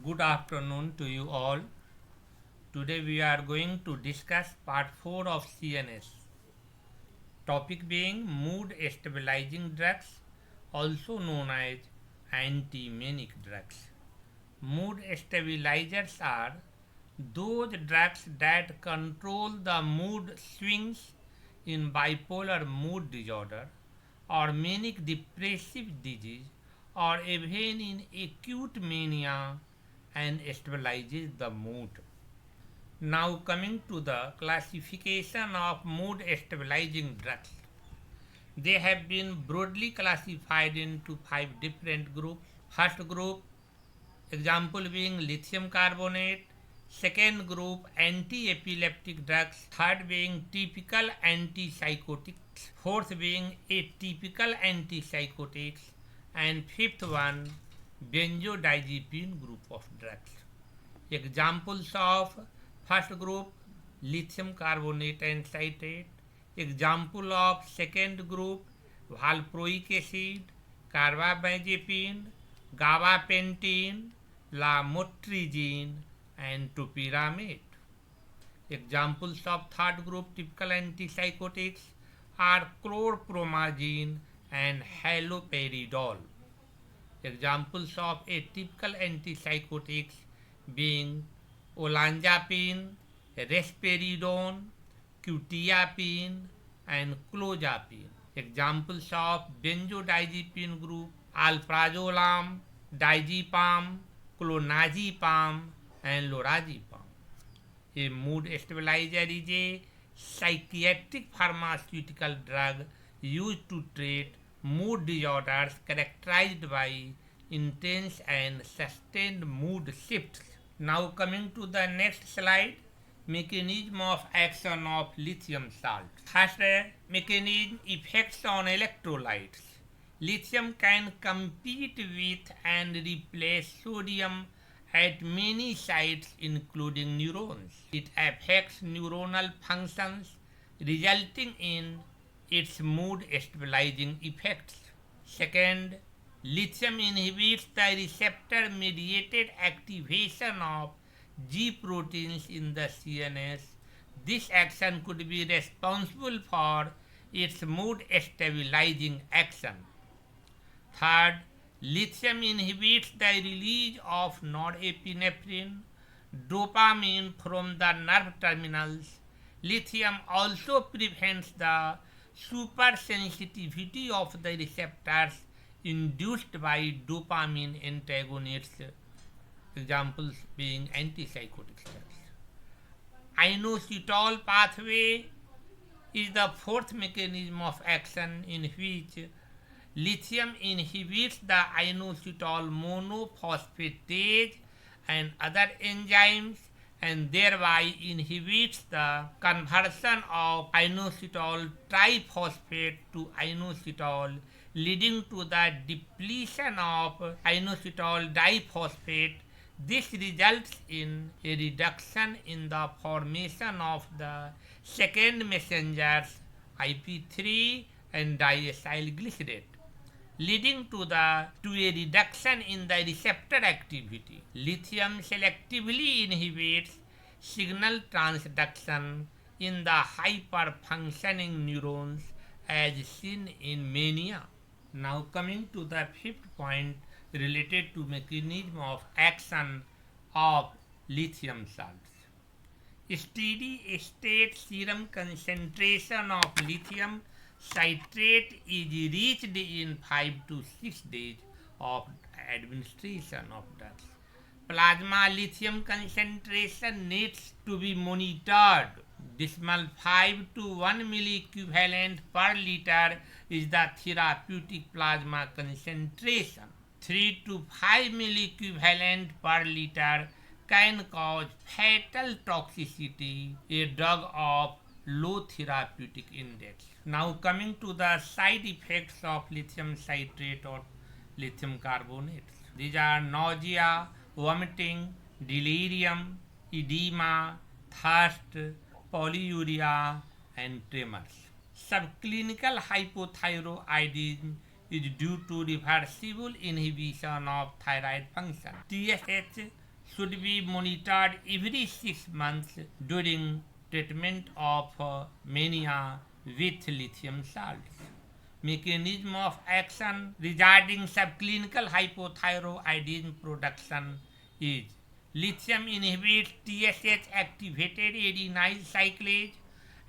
Good afternoon to you all. Today we are going to discuss part 4 of CNS. Topic being mood stabilizing drugs, also known as anti-manic drugs. Mood stabilizers are those drugs that control the mood swings in bipolar mood disorder or manic depressive disease or even in acute mania and stabilizes the mood. Now coming to the classification of mood stabilizing drugs. They have been broadly classified into five different groups. First group, example being lithium carbonate. Second group, anti-epileptic drugs. Third being typical antipsychotics. Fourth being atypical antipsychotics. And fifth one, benzodiazepine group of drugs. Examples of first group, lithium carbonate and citrate. Example of second group, valproic acid, carbamazepine, gabapentin, lamotrigine and topiramate. Examples of third group typical antipsychotics are chlorpromazine and haloperidol. Examples of atypical antipsychotics being olanzapine, risperidone, quetiapine, and clozapine. Examples of benzodiazepine group alprazolam, diazepam, clonazepam, and lorazepam. A mood stabilizer is a psychiatric pharmaceutical drug used to treat mood disorders characterized by intense and sustained mood shifts. Now coming to the next slide, mechanism of action of lithium salt. First, mechanism effects on electrolytes. Lithium can compete with and replace sodium at many sites including neurons. It affects neuronal functions resulting in its mood stabilizing effects. Second, lithium inhibits the receptor mediated activation of G proteins in the CNS. This action could be responsible for its mood stabilizing action. Third, lithium inhibits the release of norepinephrine, dopamine from the nerve terminals. Lithium also prevents the supersensitivity of the receptors induced by dopamine antagonists, examples being antipsychotic drugs. Inositol pathway is the fourth mechanism of action in which lithium inhibits the inositol monophosphatase and other enzymes and thereby inhibits the conversion of inositol triphosphate to inositol, leading to the depletion of inositol diphosphate. This results in a reduction in the formation of the second messengers IP3 and diacylglycerate, leading to a reduction in the receptor activity. Lithium selectively inhibits signal transduction in the hyperfunctioning neurons as seen in mania. Now coming to the fifth point related to mechanism of action of lithium salts. Steady state serum concentration of lithium citrate is reached in 5 to 6 days of administration of drugs. Plasma lithium concentration needs to be monitored. Decimal 5 to 1 milliequivalent per liter is the therapeutic plasma concentration. 3 to 5 milliequivalent per liter can cause fatal toxicity, a drug of low therapeutic index. Now coming to the side effects of lithium citrate or lithium carbonate. These are nausea, vomiting, delirium, edema, thirst, polyuria and tremors. Subclinical hypothyroidism is due to reversible inhibition of thyroid function. TSH should be monitored every 6 months during treatment of mania with lithium salts. Mechanism of action regarding subclinical hypothyroidism production is lithium inhibits TSH activated adenyl cyclase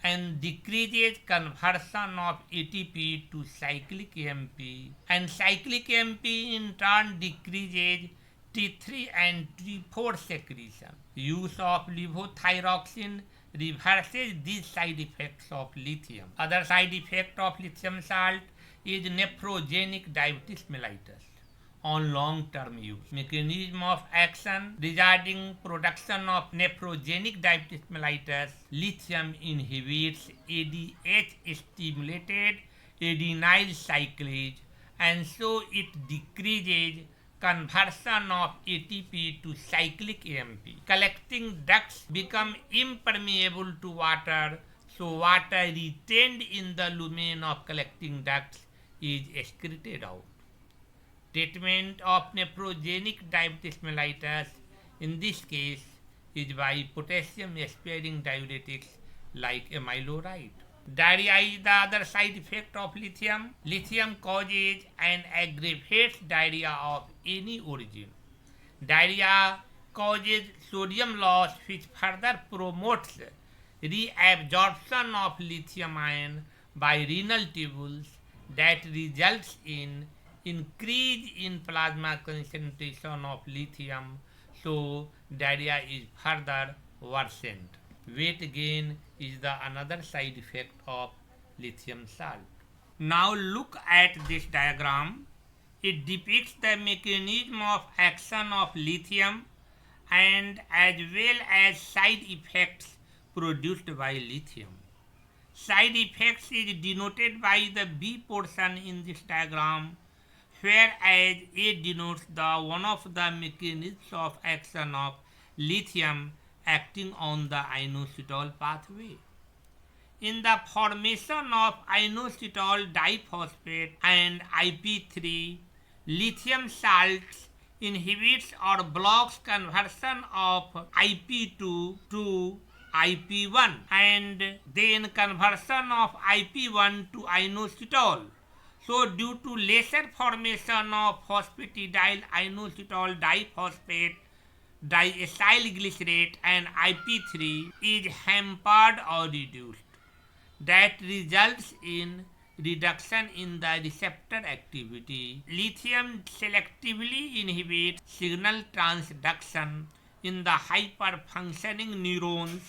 and decreases conversion of ATP to cyclic AMP, and cyclic AMP in turn decreases T3 and T4 secretion. Use of levothyroxine reverses these side effects of lithium. Other side effect of lithium salt is nephrogenic diabetes mellitus on long-term use. Mechanism of action regarding production of nephrogenic diabetes mellitus: lithium inhibits ADH-stimulated adenyl cyclase, and so it decreases conversion of ATP to cyclic AMP. Collecting ducts become impermeable to water, so water retained in the lumen of collecting ducts is excreted out. Treatment of nephrogenic diabetes mellitus in this case is by potassium sparing diuretics like amiloride. Diarrhea is the other side effect of lithium. Lithium causes and aggravates diarrhea of any origin. Diarrhea causes sodium loss, which further promotes reabsorption of lithium ion by renal tubules, that results in increase in plasma concentration of lithium, so diarrhea is further worsened. Weight gain is the another side effect of lithium salt. Now look at this diagram. It depicts the mechanism of action of lithium and as well as side effects produced by lithium. Side effects is denoted by the B portion in this diagram, whereas A denotes the one of the mechanisms of action of lithium acting on the inositol pathway. In the formation of inositol diphosphate and IP3, lithium salts inhibits or blocks conversion of IP2 to IP1 and then conversion of IP1 to inositol. So due to lesser formation of phosphatidyl inositol diphosphate, diacyl glycerate and IP3 is hampered or reduced. That results in reduction in the receptor activity. Lithium selectively inhibits signal transduction in the hyperfunctioning neurons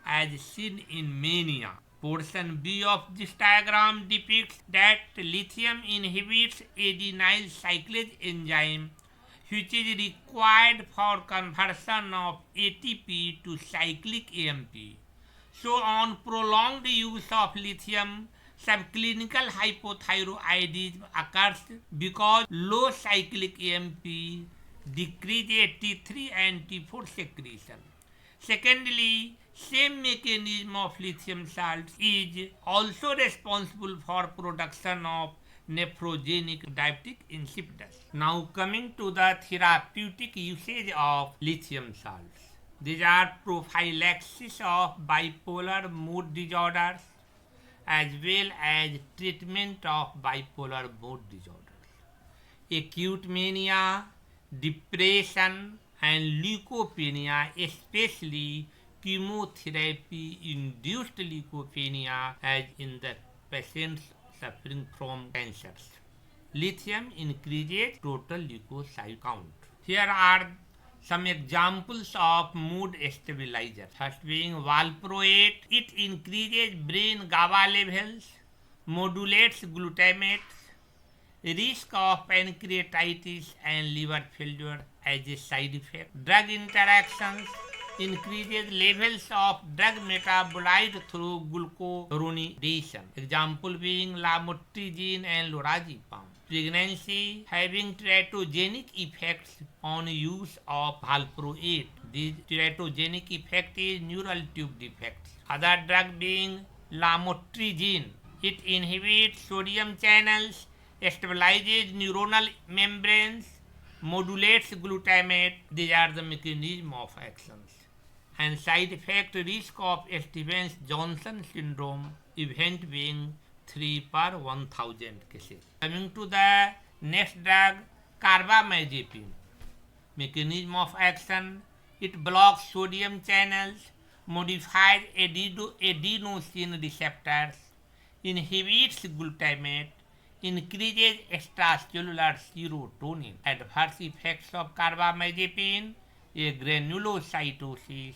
as seen in mania. Portion B of this diagram depicts that lithium inhibits adenyl cyclase enzyme, which is required for conversion of ATP to cyclic AMP. So on prolonged use of lithium, subclinical hypothyroidism occurs because low cyclic AMP decreases T3 and T4 secretion. Secondly, same mechanism of lithium salts is also responsible for production of nephrogenic diabetic insipidus. Now coming to the therapeutic usage of lithium salts. These are prophylaxis of bipolar mood disorders as well as treatment of bipolar mood disorders. Acute mania, depression and leukopenia, especially chemotherapy-induced leukopenia as in the patients suffering from cancers. Lithium increases total leukocyte count. Here are some examples of mood stabilizers. First being valproate. It increases brain GABA levels, modulates glutamate, risk of pancreatitis and liver failure as a side effect. Drug interactions increases levels of drug metabolite through glucuronidation. Example being lamotrigine and lorazepam. Pregnancy having teratogenic effects on use of valproate. This teratogenic effect is neural tube defects. Other drug being lamotrigine. It inhibits sodium channels, stabilizes neuronal membranes, modulates glutamate. These are the mechanism of actions. And side effect risk of Stevens-Johnson syndrome event being 3 per 1000 cases. Coming to the next drug, carbamazepine. Mechanism of action, it blocks sodium channels, modifies adenosine receptors, inhibits glutamate, increases extracellular serotonin. Adverse effects of carbamazepine, granulocytosis,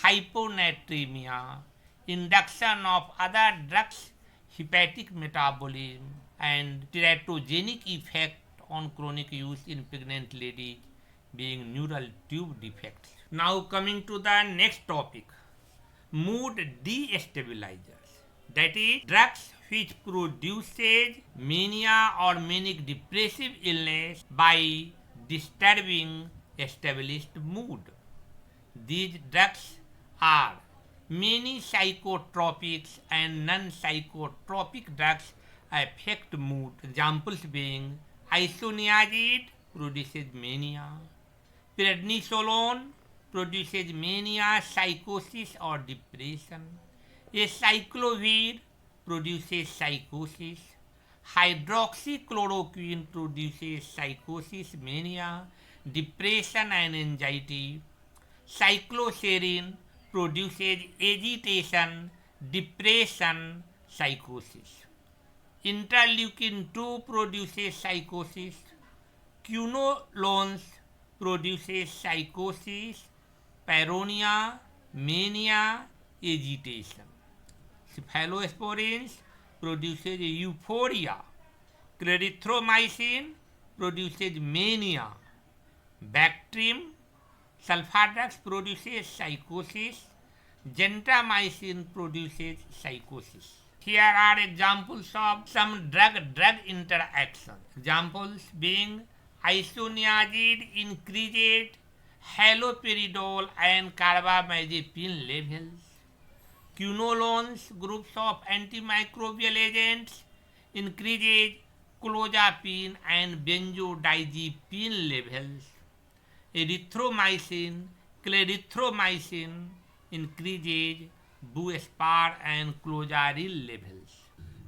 hyponatremia, induction of other drugs, hepatic metabolism, and teratogenic effect on chronic use in pregnant ladies being neural tube defects. Now coming to the next topic, mood destabilizers, that is drugs which produces mania or manic depressive illness by disturbing established mood. These drugs are many psychotropics and non-psychotropic drugs affect mood. Examples being isoniazid produces mania, prednisolone produces mania, psychosis or depression, acyclovir produces psychosis, hydroxychloroquine produces psychosis, mania, depression and anxiety, cycloserine produces agitation, depression, psychosis. Interleukin 2 produces psychosis. Quinolones produces psychosis, paranoia, mania, agitation. Cephalosporins produces euphoria. Clarithromycin produces mania. Bactrim sulfadrux produces psychosis. Gentamicin produces psychosis. Here are examples of some drug-drug interaction. Examples being isoniazid increases haloperidol and carbamazepine levels. Quinolones, groups of antimicrobial agents, increases clozapine and benzodiazepine levels. Erythromycin, clarithromycin increases buspar and clozaril levels.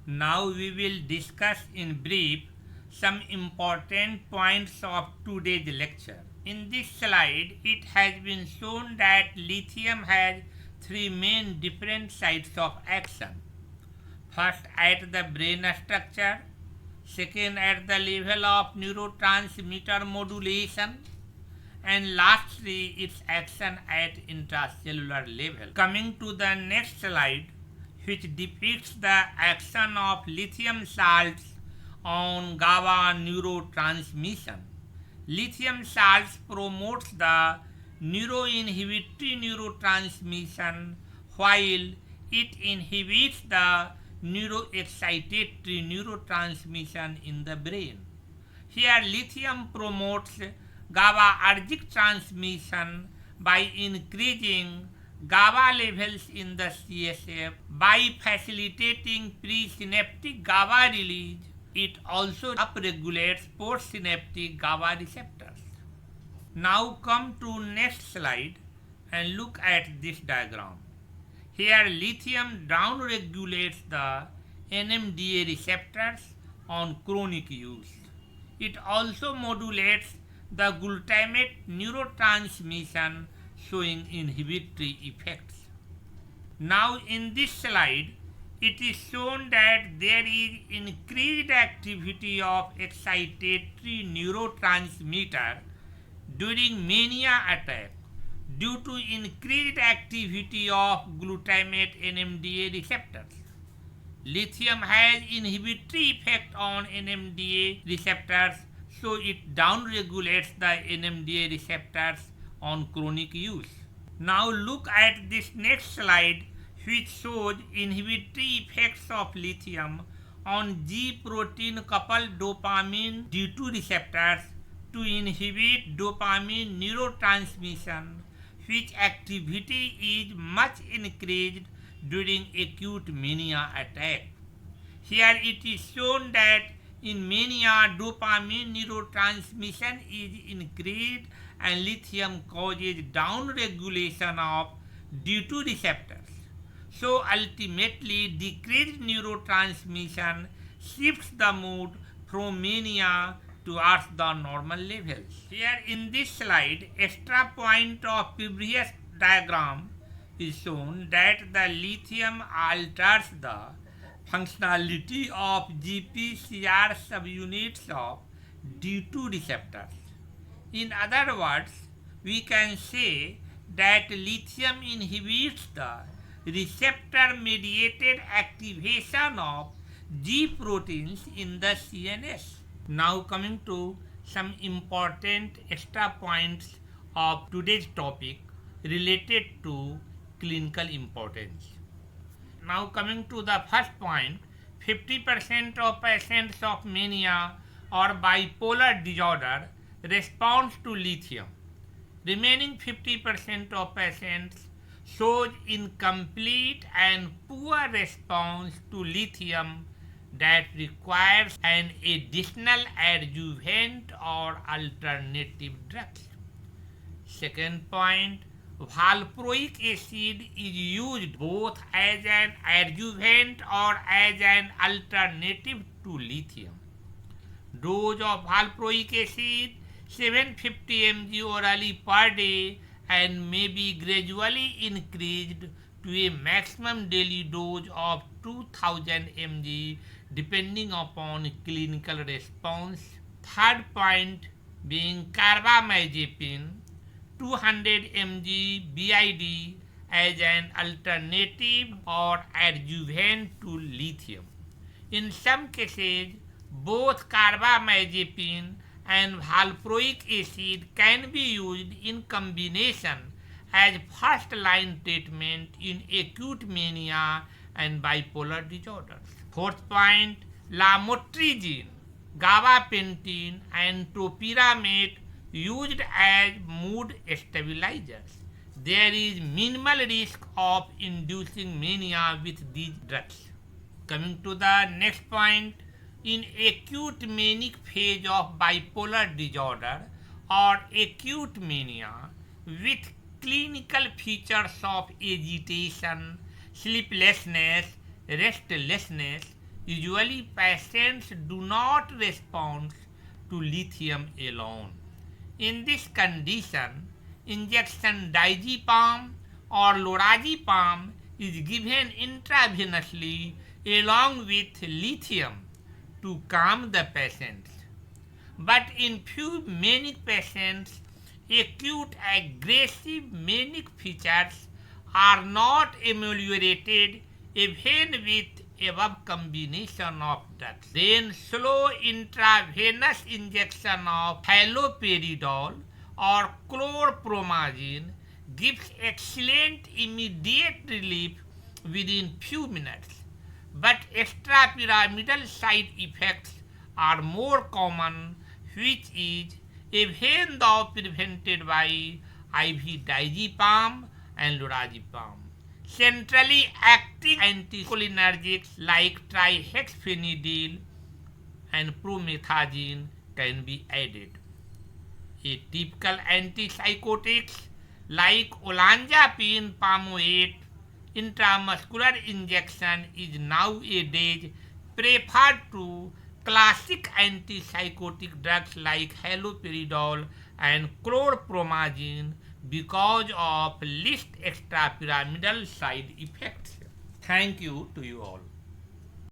Now we will discuss in brief some important points of today's lecture. In this slide, it has been shown that lithium has three main different sites of action. First, at the brain structure. Second, at the level of neurotransmitter modulation. And lastly, its action at intracellular level. Coming to the next slide, which depicts the action of lithium salts on GABA neurotransmission. Lithium salts promotes the neuroinhibitory neurotransmission while it inhibits the neuroexcitatory neurotransmission in the brain. Here lithium promotes GABAergic transmission by increasing GABA levels in the CSF. By facilitating presynaptic GABA release, it also upregulates postsynaptic GABA receptors. Now come to next slide and look at this diagram. Here lithium downregulates the NMDA receptors on chronic use. It also modulates the glutamate neurotransmission, showing inhibitory effects. Now in this slide, it is shown that there is increased activity of excitatory neurotransmitter during mania attack due to increased activity of glutamate NMDA receptors. Lithium has inhibitory effect on NMDA receptors, so it downregulates the NMDA receptors on chronic use. Now look at this next slide, which shows inhibitory effects of lithium on G protein coupled dopamine D2 receptors to inhibit dopamine neurotransmission, which activity is much increased during acute mania attack. Here it is shown that In mania, dopamine neurotransmission is increased and lithium causes downregulation of D2 receptors. So ultimately, decreased neurotransmission shifts the mood from mania towards the normal levels. Here in this slide, extra point of previous diagram is shown that the lithium alters the functionality of GPCR subunits of D2 receptors. In other words, we can say that lithium inhibits the receptor mediated activation of G proteins in the CNS. Now coming to some important extra points of today's topic related to clinical importance. Now coming to the first point, 50% of patients of mania or bipolar disorder responds to lithium. Remaining 50% of patients shows incomplete and poor response to lithium that requires an additional adjuvant or alternative drugs. Second point, valproic acid is used both as an adjuvant or as an alternative to lithium. Dose of valproic acid 750 mg orally per day and may be gradually increased to a maximum daily dose of 2000 mg depending upon clinical response. Third point being carbamazepine 200 mg BID as an alternative or adjuvant to lithium. In some cases, both carbamazepine and valproic acid can be used in combination as first-line treatment in acute mania and bipolar disorders. Fourth point, lamotrigine, gabapentin and topiramate used as mood stabilizers. There is minimal risk of inducing mania with these drugs. Coming to the next point, in acute manic phase of bipolar disorder or acute mania with clinical features of agitation, sleeplessness, restlessness, usually patients do not respond to lithium alone. In this condition, injection diazepam or lorazepam is given intravenously along with lithium to calm the patients. But in few manic patients, acute aggressive manic features are not ameliorated even with above combination of drugs. Then slow intravenous injection of haloperidol or chlorpromazine gives excellent immediate relief within few minutes. But extrapyramidal side effects are more common, which is even though prevented by IV diazepam and lorazepam. Centrally acting anticholinergics like trihexyphenidyl and promethazine can be added. Atypical antipsychotics like olanzapine palmitate intramuscular injection is nowadays preferred to classic antipsychotic drugs like haloperidol and chlorpromazine because of least extrapyramidal side effects. Thank you to you all.